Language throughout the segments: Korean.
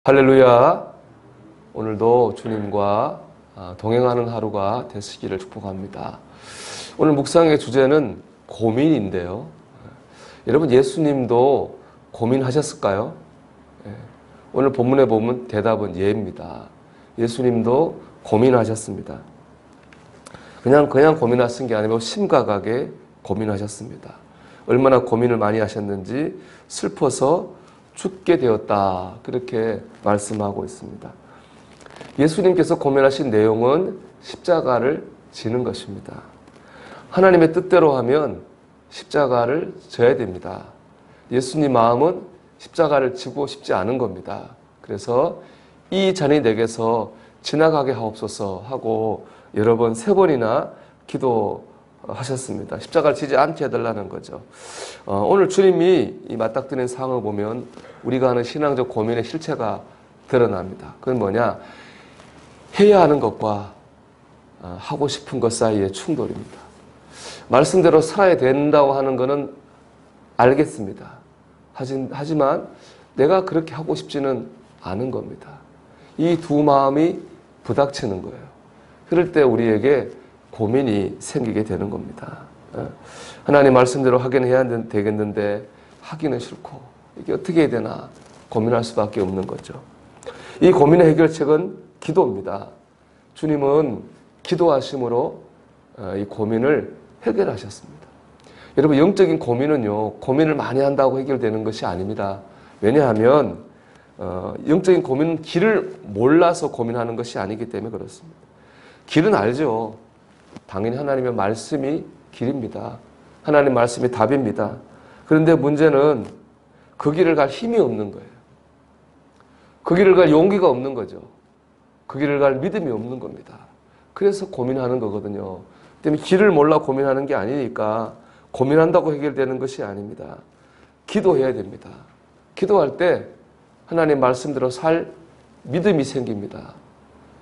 할렐루야. 오늘도 주님과 동행하는 하루가 되시기를 축복합니다. 오늘 묵상의 주제는 고민인데요. 여러분, 예수님도 고민하셨을까요? 오늘 본문에 보면 대답은 예입니다. 예수님도 고민하셨습니다. 그냥 고민하신 게 아니고 심각하게 고민하셨습니다. 얼마나 고민을 많이 하셨는지 슬퍼서 죽게 되었다, 그렇게 말씀하고 있습니다. 예수님께서 고민하신 내용은 십자가를 지는 것입니다. 하나님의 뜻대로 하면 십자가를 져야 됩니다. 예수님 마음은 십자가를 지고 싶지 않은 겁니다. 그래서 이 잔이 내게서 지나가게 하옵소서 하고 여러 번, 3번이나 기도하셨습니다. 십자가를 지지 않게 해달라는 거죠. 오늘 주님이 이 맞닥뜨린 상황을 보면 우리가 하는 신앙적 고민의 실체가 드러납니다. 그건 뭐냐? 해야 하는 것과 하고 싶은 것 사이의 충돌입니다. 말씀대로 살아야 된다고 하는 것은 알겠습니다. 하지만 내가 그렇게 하고 싶지는 않은 겁니다. 이 두 마음이 부닥치는 거예요. 그럴 때 우리에게 고민이 생기게 되는 겁니다. 하나님 말씀대로 하기는 해야 되겠는데 하기는 싫고 이게 어떻게 해야 되나 고민할 수밖에 없는 거죠. 이 고민의 해결책은 기도입니다. 주님은 기도하심으로 이 고민을 해결하셨습니다. 여러분, 영적인 고민은요, 고민을 많이 한다고 해결되는 것이 아닙니다. 왜냐하면 영적인 고민은 길을 몰라서 고민하는 것이 아니기 때문에 그렇습니다. 길은 알죠. 당연히 하나님의 말씀이 길입니다. 하나님의 말씀이 답입니다. 그런데 문제는 그 길을 갈 힘이 없는 거예요. 그 길을 갈 용기가 없는 거죠. 그 길을 갈 믿음이 없는 겁니다. 그래서 고민하는 거거든요. 때문에 길을 몰라 고민하는 게 아니니까 고민한다고 해결되는 것이 아닙니다. 기도해야 됩니다. 기도할 때 하나님 말씀대로 살 믿음이 생깁니다.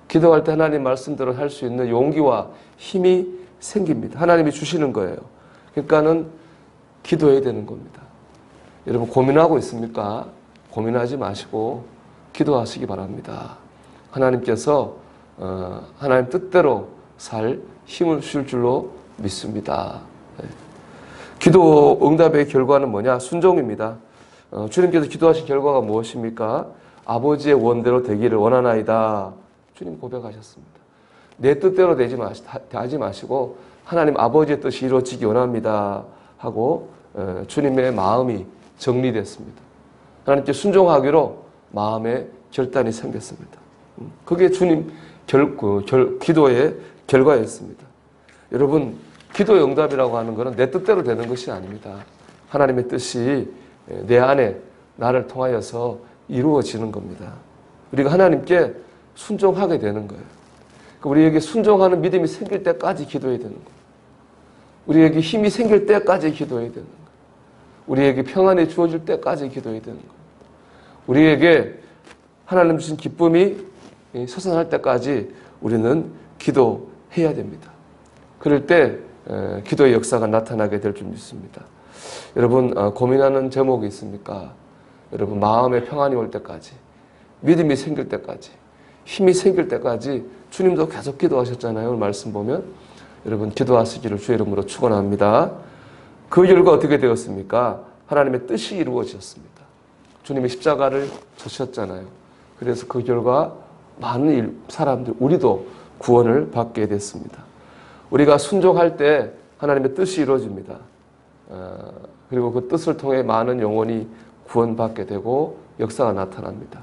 기도할 때 하나님 말씀대로 할 수 있는 용기와 힘이 생깁니다. 하나님이 주시는 거예요. 그러니까는 기도해야 되는 겁니다. 여러분, 고민하고 있습니까? 고민하지 마시고 기도하시기 바랍니다. 하나님께서 하나님 뜻대로 살 힘을 주실 줄로 믿습니다. 기도 응답의 결과는 뭐냐? 순종입니다. 주님께서 기도하신 결과가 무엇입니까? 아버지의 원대로 되기를 원하나이다. 주님 고백하셨습니다. 내 뜻대로 하지 마시고 하나님 아버지의 뜻이 이루어지기 원합니다 하고 주님의 마음이 정리됐습니다. 하나님께 순종하기로 마음의 결단이 생겼습니다. 그게 주님 기도의 결과였습니다. 여러분, 기도의 응답이라고 하는 것은 내 뜻대로 되는 것이 아닙니다. 하나님의 뜻이 내 안에 나를 통하여서 이루어지는 겁니다. 우리가 하나님께 순종하게 되는 거예요. 우리에게 순종하는 믿음이 생길 때까지 기도해야 되는 거예요. 우리에게 힘이 생길 때까지 기도해야 되는 거예요. 우리에게 평안이 주어질 때까지 기도해야 되는 거예요. 우리에게 하나님 주신 기쁨이 솟아날 때까지 우리는 기도해야 됩니다. 그럴 때 기도의 역사가 나타나게 될 줄 믿습니다. 여러분, 고민하는 제목이 있습니까? 여러분, 마음의 평안이 올 때까지, 믿음이 생길 때까지, 힘이 생길 때까지 주님도 계속 기도하셨잖아요. 오늘 말씀 보면. 여러분, 기도하시기를 주의 이름으로 축원합니다. 그 결과 어떻게 되었습니까? 하나님의 뜻이 이루어졌습니다. 주님이 십자가를 지셨잖아요. 그래서 그 결과 많은 사람들, 우리도 구원을 받게 됐습니다. 우리가 순종할 때 하나님의 뜻이 이루어집니다. 그리고 그 뜻을 통해 많은 영혼이 구원받게 되고 역사가 나타납니다.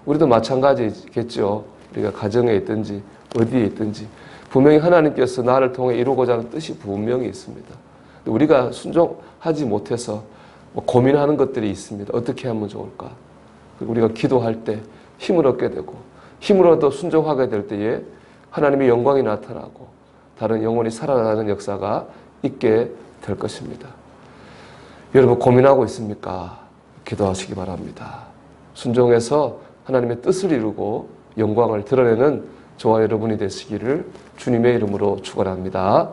우리도 마찬가지겠죠. 우리가 가정에 있든지 어디에 있든지 분명히 하나님께서 나를 통해 이루고자 하는 뜻이 분명히 있습니다. 우리가 순종하지 못해서 고민하는 것들이 있습니다. 어떻게 하면 좋을까? 그리고 우리가 기도할 때 힘을 얻게 되고 힘을 얻어 순종하게 될 때에 하나님의 영광이 나타나고 다른 영혼이 살아나는 역사가 있게 될 것입니다. 여러분, 고민하고 있습니까? 기도하시기 바랍니다. 순종해서 하나님의 뜻을 이루고 영광을 드러내는 저와 여러분이 되시기를 주님의 이름으로 축원합니다.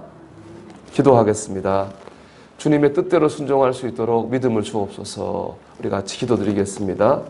기도하겠습니다. 주님의 뜻대로 순종할 수 있도록 믿음을 주옵소서. 우리 같이 기도드리겠습니다.